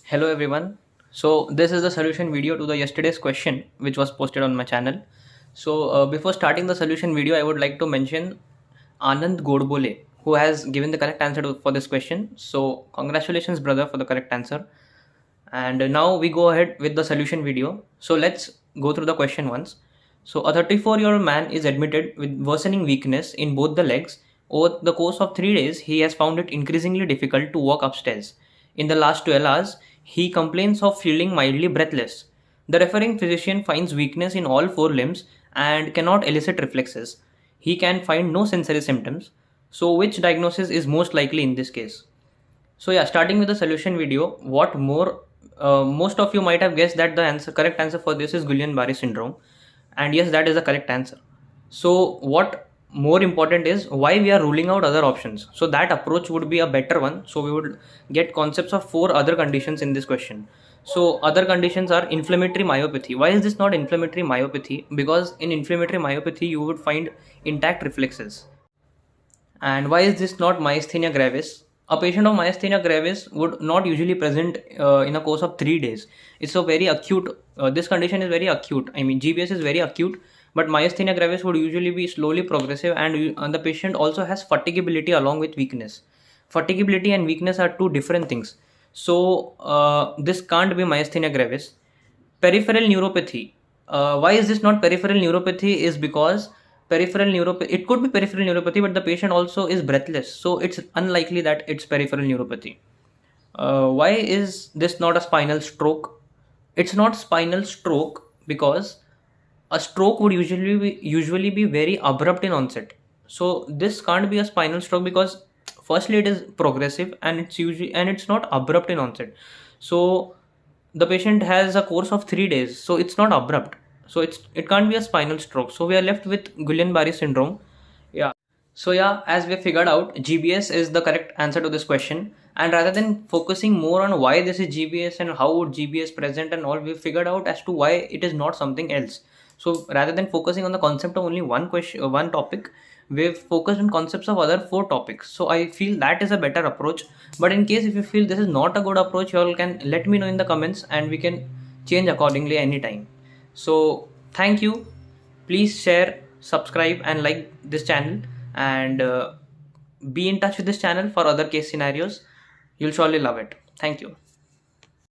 Hello everyone. So this is the solution video to the yesterday's question which was posted on my channel. So before starting the solution video, I would like to mention Anand Godbole, who has given the correct answer for this question. So congratulations brother for the correct answer. And now we go ahead with the solution video. So let's go through the question once. So a 34-year-old man is admitted with worsening weakness in both the legs. Over the course of 3 days, he has found it increasingly difficult to walk upstairs. In the last 12 hours, he complains of feeling mildly breathless. The referring physician finds weakness in all four limbs and cannot elicit reflexes. He can find no sensory symptoms. So which diagnosis is most likely in this case? So yeah, starting with the solution video, what more? Most of you might have guessed that the correct answer for this is Guillain-Barré syndrome, and yes, that is the correct answer. So what more important is why we are ruling out other options. So that approach would be a better one. So we would get concepts of four other conditions in this question. So other conditions are inflammatory myopathy. Why is this not inflammatory myopathy? Because in inflammatory myopathy you would find intact reflexes. And why is this not myasthenia gravis? A patient of myasthenia gravis would not usually present in a course of 3 days. It's a very acute, this condition is very acute. I mean, GBS is very acute, but myasthenia gravis would usually be slowly progressive, and the patient also has fatigability along with weakness. Fatigability and weakness are two different things. So, this can't be myasthenia gravis. Peripheral neuropathy. Why is this not peripheral neuropathy? Is because peripheral neuropathy, it could be peripheral neuropathy, but the patient also is breathless, so it's unlikely that it's peripheral neuropathy. Why is this not a spinal stroke? It's not spinal stroke because a stroke would usually be very abrupt in onset. So this can't be a spinal stroke because firstly it is progressive, and it's not abrupt in onset. So the patient has a course of 3 days, so it's not abrupt, so it can't be a spinal stroke. So we are left with Guillain-Barré syndrome. Yeah. So yeah, as we figured out, GBS is the correct answer to this question. And rather than focusing more on why this is GBS and how would GBS present and all, we figured out as to why it is not something else. So rather than focusing on the concept of only one question, one topic, we've focused on concepts of other four topics. So I feel that is a better approach. But in case if you feel this is not a good approach, you all can let me know in the comments and we can change accordingly anytime. So thank you. Please share, subscribe and like this channel, and be in touch with this channel for other case scenarios. You'll surely love it. Thank you.